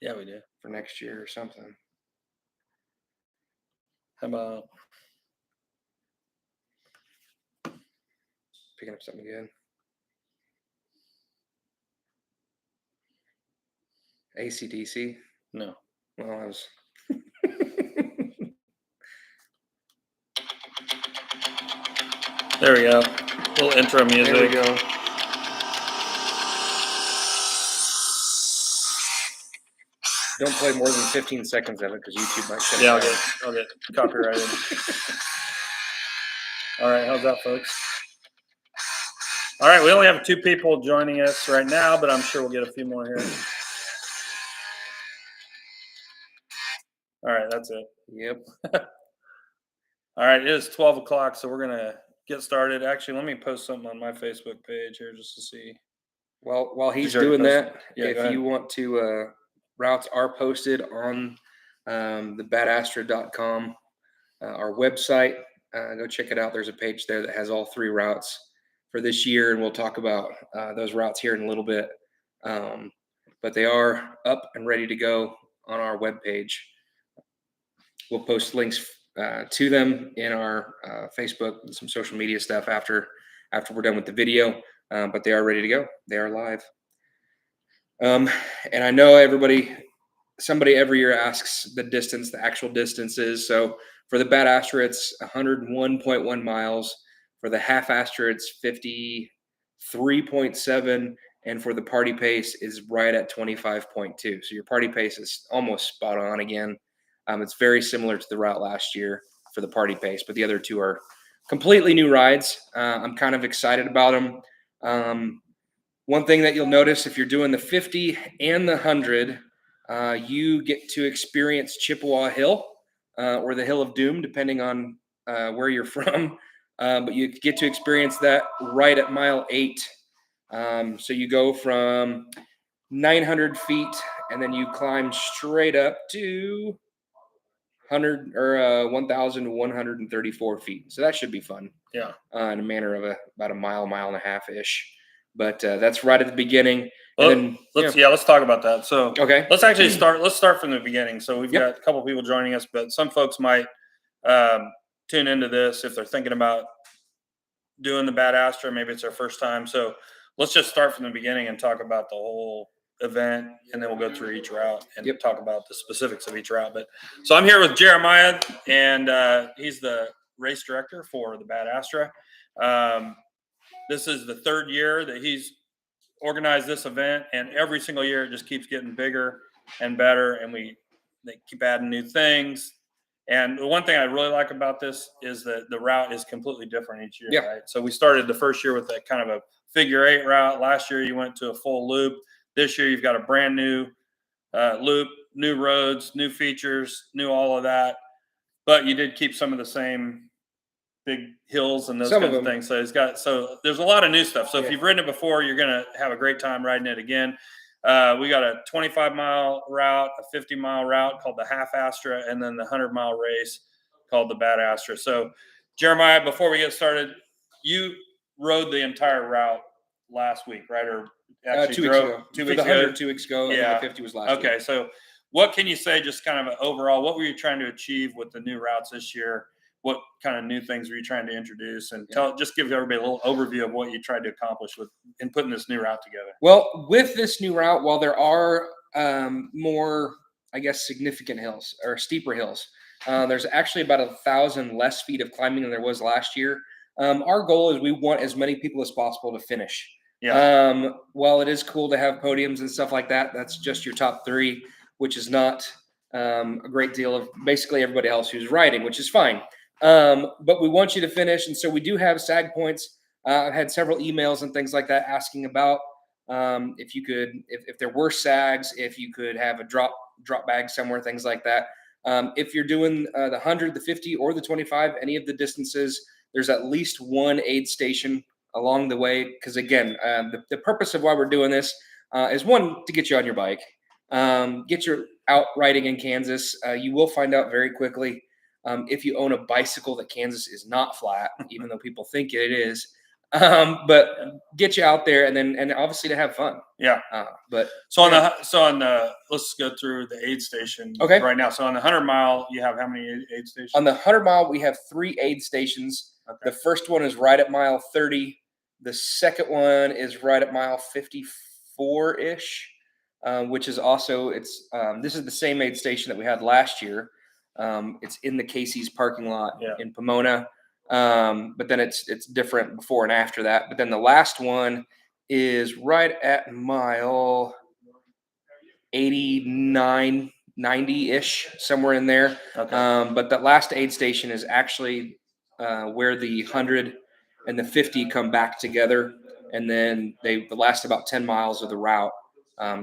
Yeah, we do. For next year or something. How about picking up something good? AC/DC? No. Well, I was. There we go. Little intro music. There we go. Don't play more than 15 seconds of it because YouTube might shut it down. I'll get copyrighted. All right, how's that, folks? All right, we only have 2 people joining us right now, but I'm sure we'll get a few more here. All right, that's it. Yep. All right, it is 12 o'clock, so we're going to get started. Actually, let me post something on my Facebook page here just to see. Well, while he's doing that, if you want to, routes are posted on the badastra.com, our website. Go check it out. There's a page there that has all 3 routes for this year, and we'll talk about those routes here in a little bit. But they are up and ready to go on our webpage. We'll post links to them in our Facebook and some social media stuff after we're done with the video. But they are ready to go. They are live. And I know somebody every year asks the distance, the actual distances. So for the Bad Astra, it's 101.1 miles. For the Half Astra, it's 53.7. And for the Party Pace is right at 25.2. So your Party Pace is almost spot on again. It's very similar to the route last year for the Party Pace, but the other 2 are completely new rides. I'm kind of excited about them. One thing that you'll notice if you're doing the 50 and the 100, you get to experience Chippewa Hill or the Hill of Doom, depending on where you're from. But you get to experience that right at mile 8. So you go from 900 feet and then you climb straight up to 1,134 feet. So that should be fun. Yeah. In a manner of about a mile and a half ish. But that's right at the beginning. Well, then, let's talk about that. So okay, let's actually start. Let's start from the beginning. So we've got a couple people joining us, but some folks might tune into this if they're thinking about doing the Bad Astra. Maybe it's their first time. So let's just start from the beginning and talk about the whole event, and then we'll go through each route and talk about the specifics of each route. But so I'm here with Jeremiah, and he's the race director for the Bad Astra. This is the 3rd year that he's organized this event, and every single year it just keeps getting bigger and better, and they keep adding new things. And the one thing I really like about this is that the route is completely different each year, right? So we started the first year with a kind of a figure 8 route. Last year you went to a full loop. This year you've got a brand new loop, new roads, new features, new all of that. But you did keep some of the same big hills and those kinds of things. So there's a lot of new stuff. So if you've ridden it before, you're going to have a great time riding it again. We got a 25-mile route, a 50-mile route called the Half Astra, and then the 100-mile race called the Bad Astra. So Jeremiah, before we get started, you rode the entire route last week, right? Or actually 2 weeks ago. 2 weeks ago. 100 2 weeks ago. Yeah. And the 50 was last week. Okay. So what can you say just kind of overall, what were you trying to achieve with the new routes this year? What kind of new things were you trying to introduce? And just give everybody a little overview of what you tried to accomplish in putting this new route together. Well, with this new route, while there are more, I guess, significant hills or steeper hills, there's actually about 1,000 less feet of climbing than there was last year. Our goal is we want as many people as possible to finish. Yeah. While it is cool to have podiums and stuff like that, that's just your top 3, which is not a great deal of basically everybody else who's riding, which is fine. But we want you to finish. And so we do have SAG points. I've had several emails and things like that asking about if you could, if there were SAGs, if you could have a drop bag somewhere, things like that. If you're doing the 100, the 50, or the 25, any of the distances, there's at least one aid station along the way. Because again, the purpose of why we're doing this is one, to get you on your bike, get you out riding in Kansas. You will find out very quickly if you own a bicycle that Kansas is not flat, even though people think it is. But get you out there and obviously to have fun. Yeah. But so on the let's go through the aid station right now. So on the 100-mile, you have how many aid stations? On the 100-mile, we have 3 aid stations. Okay. The first one is right at mile 30. The second one is right at mile 54-ish, which is also this is the same aid station that we had last year. It's in the Casey's parking lot in Pomona. But then it's different before and after that. But then the last one is right at mile 89, 90-ish, somewhere in there. Okay. But that last aid station is actually where the 100 and the 50 come back together. And then the last about 10 miles of the route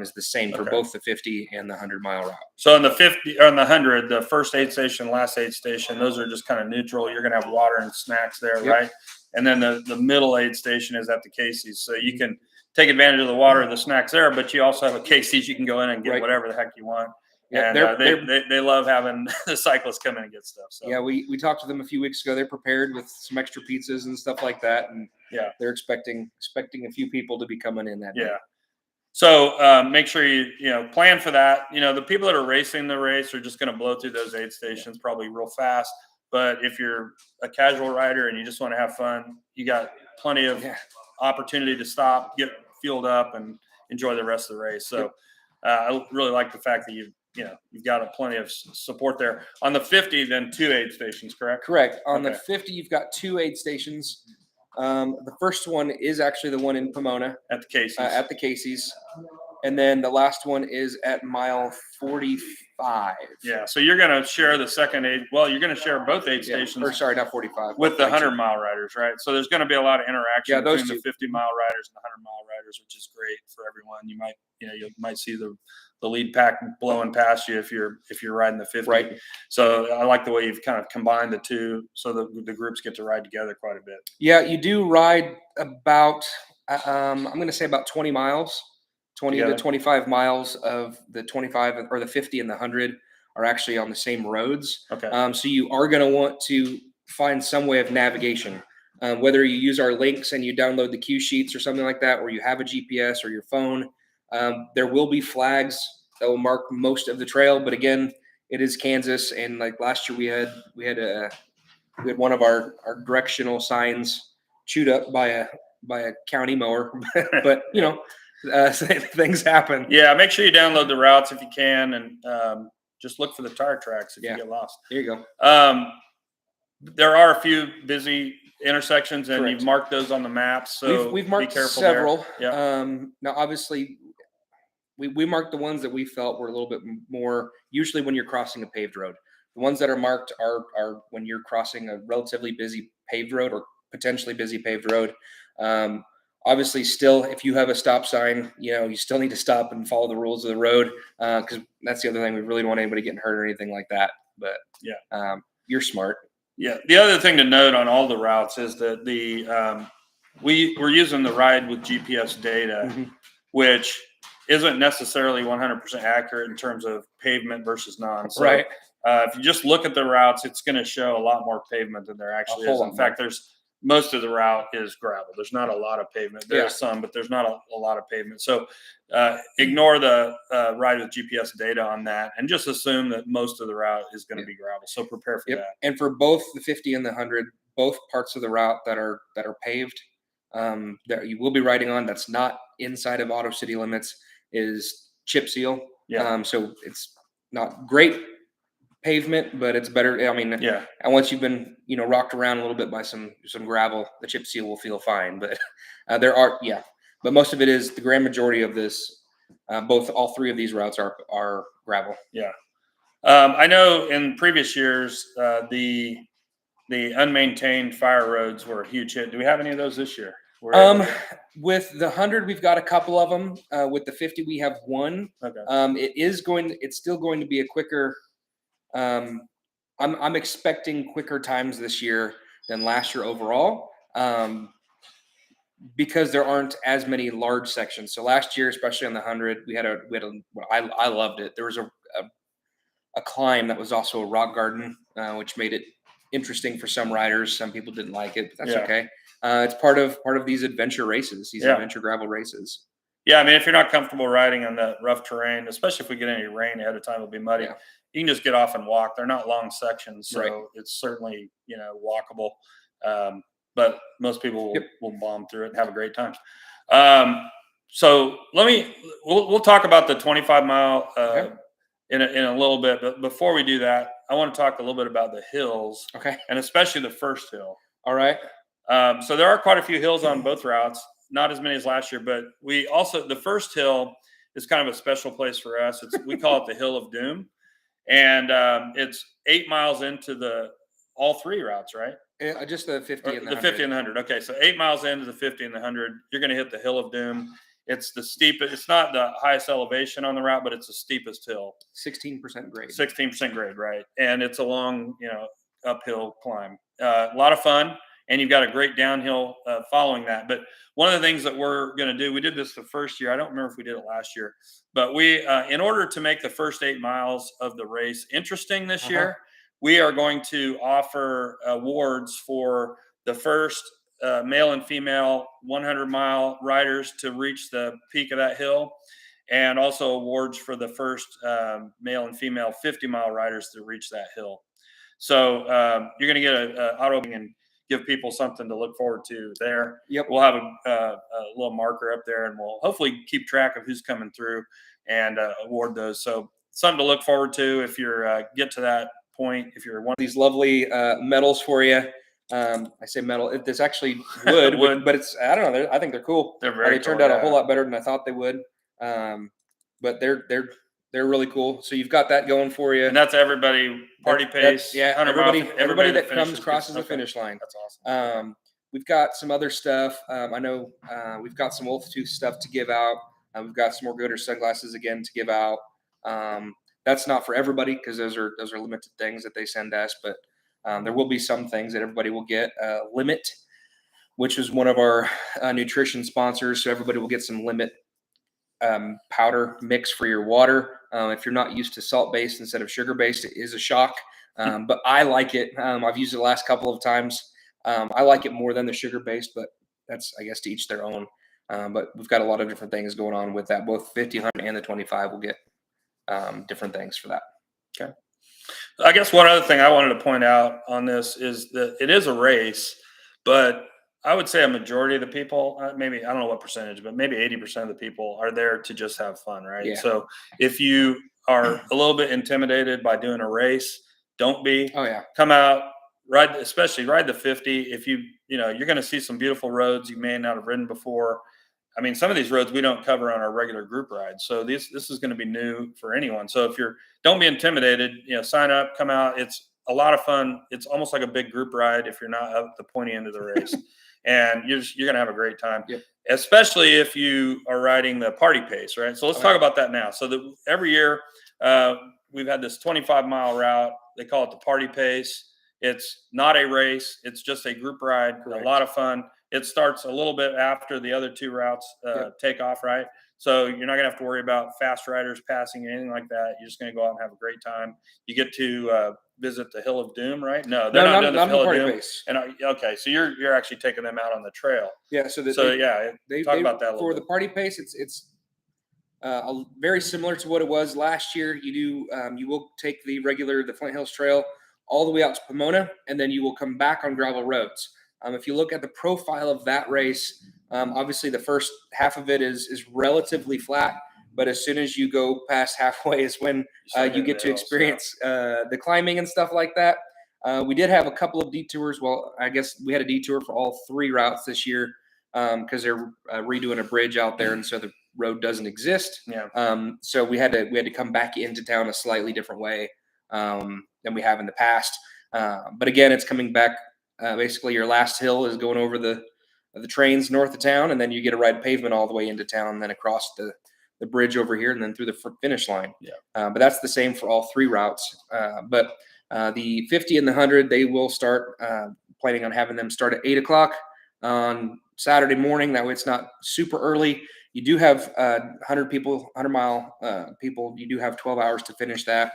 is the same for both the 50 and the 100-mile route. So on the 50 or on the 100, the first aid station, last aid station, those are just kind of neutral. You're going to have water and snacks there, right? And then the middle aid station is at the Casey's. So you can take advantage of the water and the snacks there, but you also have a Casey's. You can go in and get whatever the heck you want. Yeah, and they love having the cyclists come in and get stuff. So. Yeah, we talked to them a few weeks ago. They're prepared with some extra pizzas and stuff like that, and they're expecting a few people to be coming in that day. Yeah. So make sure you plan for that. The people that are racing the race are just going to blow through those aid stations probably real fast. But if you're a casual rider and you just want to have fun, you got plenty of opportunity to stop, get fueled up, and enjoy the rest of the race. So I really like the fact that you've got plenty of support there. On the 50, then 2 aid stations, correct? Correct. On the 50, you've got 2 aid stations. The first one is actually the one in Pomona at the Casey's. And then the last one is at mile 45. Yeah, so you're going to share the second aid. Well, you're going to share both aid stations. Or sorry, not 45. With the 100-mile riders, right? So there's going to be a lot of interaction between the 50-mile riders and the 100-mile riders, which is great for everyone. You might see the lead pack blowing past you if you're riding the 50. Right. So I like the way you've kind of combined the two, so that the groups get to ride together quite a bit. Yeah, you do ride about I'm going to say about 20 miles. 20 to 25 miles of the 25 or the 50 and the 100 are actually on the same roads. Okay. So you are going to want to find some way of navigation, whether you use our links and you download the cue sheets or something like that, or you have a GPS or your phone. There will be flags that will mark most of the trail, but again, it is Kansas, and like last year we had one of our directional signs chewed up by a county mower, but things happen. Yeah, make sure you download the routes if you can, and just look for the tire tracks if you get lost. There you go. There are a few busy intersections, and you've marked those on the maps. So we've marked be careful several. There. Yeah. Now, obviously, we marked the ones that we felt were a little bit more. Usually, when you're crossing a paved road, the ones that are marked are when you're crossing a relatively busy paved road or potentially busy paved road. Obviously, still, if you have a stop sign, you still need to stop and follow the rules of the road, because that's the other thing. We really don't want anybody getting hurt or anything like that. But you're smart. Yeah. The other thing to note on all the routes is that we're using the ride with GPS data, which isn't necessarily 100% accurate in terms of pavement versus non. So, right. If you just look at the routes, it's going to show a lot more pavement than there actually is. In fact, most of the route is gravel. There's not a lot of pavement. There's some, but there's not a lot of pavement. So ignore the ride with GPS data on that, and just assume that most of the route is going to be gravel. So prepare for that. And for both the 50 and the 100, both parts of the route that are paved, that you will be riding on, that's not inside of auto city limits, is chip seal. Yeah. So it's not great pavement, but it's better. I mean, and once you've been rocked around a little bit by some gravel, the chip seal will feel fine. But but most of it is, the grand majority of this, all 3 of these routes are gravel. Yeah. I know in previous years the unmaintained fire roads were a huge hit. Do we have any of those this year? With the 100, we've got a couple of them. With the 50, we have one. Okay. It's still going to be a quicker. I'm expecting quicker times this year than last year overall, because there aren't as many large sections. So last year, especially on the 100, I loved it. There was a climb that was also a rock garden, which made it interesting for some riders. Some people didn't like it, but that's okay. It's part of these adventure races, these adventure gravel races. Yeah, I mean, if you're not comfortable riding on that rough terrain, especially if we get any rain ahead of time, it'll be muddy. Yeah. You can just get off and walk. They're not long sections, so Right. it's certainly walkable. But most people will bomb through it and have a great time. So we'll talk about the 25 mile in a little bit, but before we do that, I want to talk a little bit about the hills, and especially the first hill. All right. So there are quite a few hills on both routes. Not as many as last year, but we also, the first hill is kind of a special place for us. We call it the Hill of Doom, and it's 8 miles into all three routes, right? Yeah, just the 50 and the 50 and the 100. Okay, so 8 miles into the 50 and the 100, you're going to hit the Hill of Doom. It's the steepest. It's not the highest elevation on the route, but it's the steepest hill. 16% grade. 16% grade, right? And it's a long, uphill climb. A lot of fun. And you've got a great downhill following that. But one of the things that we're going to do, we did this the first year. I don't remember if we did it last year, but we, in order to make the first 8 miles of the race interesting this year, we are going to offer awards for the first male and female 100-mile riders to reach the peak of that hill, and also awards for the first male and female 50-mile riders to reach that hill. So you're going to get an auto and give people something to look forward to there. Yep. We'll have a little marker up there, and we'll hopefully keep track of who's coming through and award those. So something to look forward to if you're get to that point. If you're one of these lovely medals for you. I say metal. It's actually wood, but it's, I don't know. I think they're cool. They're very They turned out a whole lot better than I thought they would. But they're really cool. So you've got that going for you. And that's everybody party pace. Everybody that crosses the finish line. That's awesome. We've got some other stuff. I know we've got some Wolf Tooth stuff to give out. We've got some more Goater sunglasses again to give out. That's not for everybody because those are limited things that they send us, but there will be some things that everybody will get. Limit, which is one of our nutrition sponsors, so everybody will get some Limit powder mix for your water. If you're not used to salt-based instead of sugar-based, it is a shock, but I like it. I've used it the last couple of times. I like it more than the sugar-based, but that's, I guess, to each their own. But we've got a lot of different things going on with that. Both 50, 100, and the 25 will get different things for that. Okay. I guess one other thing I wanted to point out on this is that it is a race, but I would say a majority of the people, maybe, I don't know what percentage, but maybe 80% of the people are there to just have fun, right? Yeah. So if you are a little bit intimidated by doing a race, don't be. Oh, yeah. Come out, especially ride the 50. If you're going to see some beautiful roads you may not have ridden before. I mean, some of these roads we don't cover on our regular group rides. So this is going to be new for anyone. So if don't be intimidated, sign up, come out. It's a lot of fun. It's almost like a big group ride if you're not at the pointy end of the race. And you're going to have a great time, especially if you are riding the party pace, right? So let's talk about that now. So every year we've had this 25-mile route. They call it the party pace. It's not a race. It's just a group ride. Correct. A lot of fun. It starts a little bit after the other two routes take off, right? So you're not going to have to worry about fast riders passing or anything like that. You're just going to go out and have a great time. You get to visit the Hill of Doom, right? No, they're not doing the Hill of Doom. Base. And okay, so you're actually taking them out on the trail. Yeah. So talk about that a little for bit. The party pace. It's very similar to what it was last year. You will take the Flint Hills Trail all the way out to Pomona, and then you will come back on gravel roads. If you look at the profile of that race, obviously the first half of it is relatively flat, but as soon as you go past halfway is when you get to experience the climbing and stuff like that. We did have a couple of detours. Well, I guess we had a detour for all three routes this year because they're redoing a bridge out there, and so the road doesn't exist. Yeah. So we had to come back into town a slightly different way than we have in the past. But again, it's coming back. Basically, your last hill is going over the trains north of town, and then you get to ride pavement all the way into town, and then across the bridge over here, and then through the finish line. Yeah. But that's the same for all three routes. But the 50 and the 100, they will start planning on having them start at 8 o'clock on Saturday morning. That way it's not super early. You do have 100-mile people. You do have 12 hours to finish that.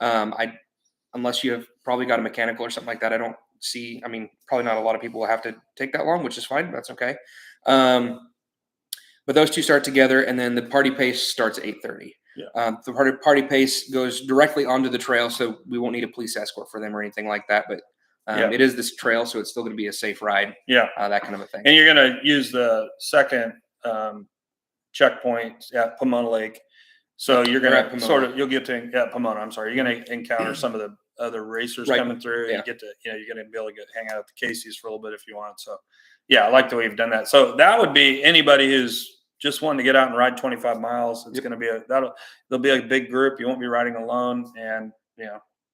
Unless you have probably got a mechanical or something like that. I don't see. I mean, probably not a lot of people will have to take that long, which is fine. That's okay. But those two start together, and then the party pace starts at 8:30. Yeah. The party pace goes directly onto the trail, so we won't need a police escort for them or anything like that. But it is this trail, so it's still going to be a safe ride. Yeah. That kind of a thing. And you're going to use the second checkpoint at Pomona Lake. So you're going to you'll get to Pomona. I'm sorry. You're going to encounter some of the other racers coming through. Yeah. You get to, you're going to be able to hang out at the Casey's for a little bit if you want. So yeah, I like the way you've done that. So that would be anybody who's just wanting to get out and ride 25 miles. It's going to be there'll be a big group. You won't be riding alone, and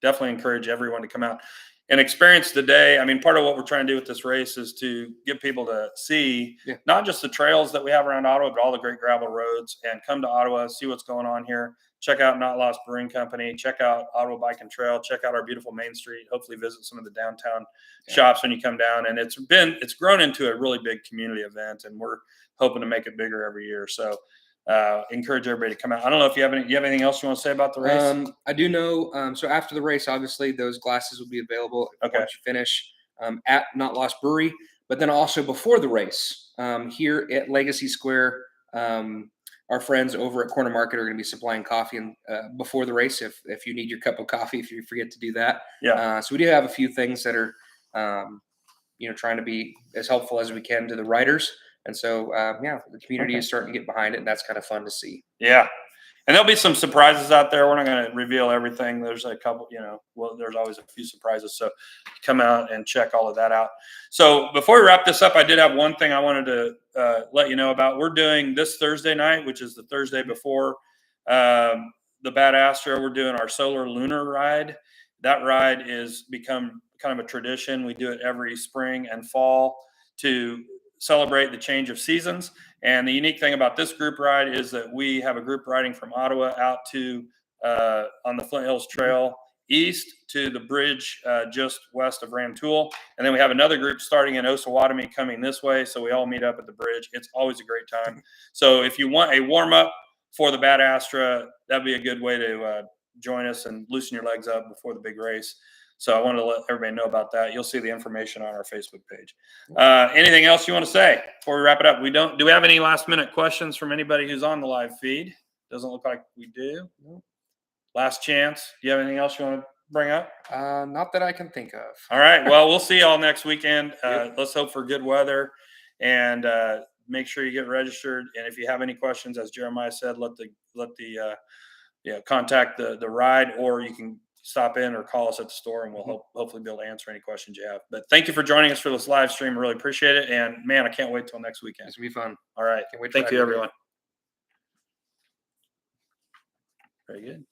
definitely encourage everyone to come out and experience the day. I mean, part of what we're trying to do with this race is to get people to see not just the trails that we have around Ottawa, but all the great gravel roads, and come to Ottawa, see what's going on here. Check out Not Lost Brewing Company. Check out Ottawa Bike and Trail. Check out our beautiful Main Street. Hopefully visit some of the downtown shops when you come down. And it's grown into a really big community event, and we're hoping to make it bigger every year. So encourage everybody to come out. I don't know if you have anything else you want to say about the race? I do know. So after the race, obviously those glasses will be available once you finish at Not Lost Brewery. But then also before the race, here at Legacy Square, our friends over at Corner Market are going to be supplying coffee and before the race if you need your cup of coffee, if you forget to do that. Yeah. So we do have a few things that are trying to be as helpful as we can to the riders. And so, the community is starting to get behind it, and that's kind of fun to see. Yeah. And there'll be some surprises out there. We're not going to reveal everything. There's a couple, there's always a few surprises. So come out and check all of that out. So before we wrap this up, I did have one thing I wanted to let you know about. We're doing this Thursday night, which is the Thursday before the Bad Astra. We're doing our solar lunar ride. That ride is become kind of a tradition. We do it every spring and fall to celebrate the change of seasons. And the unique thing about this group ride is that we have a group riding from Ottawa out to on the Flint Hills Trail east to the bridge just west of Rantoul. And then we have another group starting in Osawatomie coming this way. So we all meet up at the bridge. It's always a great time. So if you want a warm up for the Bad Astra, that'd be a good way to join us and loosen your legs up before the big race. So I wanted to let everybody know about that. You'll see the information on our Facebook page. Anything else you want to say before we wrap it up? Do we have any last minute questions from anybody who's on the live feed? Doesn't look like we do. No. Last chance. Do you have anything else you want to bring up? Not that I can think of. All right. Well, we'll see y'all next weekend. Let's hope for good weather, and make sure you get registered. And if you have any questions, as Jeremiah said, contact the ride, or you can stop in or call us at the store, and we'll hopefully be able to answer any questions you have. But thank you for joining us for this live stream. Really appreciate it. And man, I can't wait till next weekend. It's going to be fun. All right. Thank you, everyone. Very good.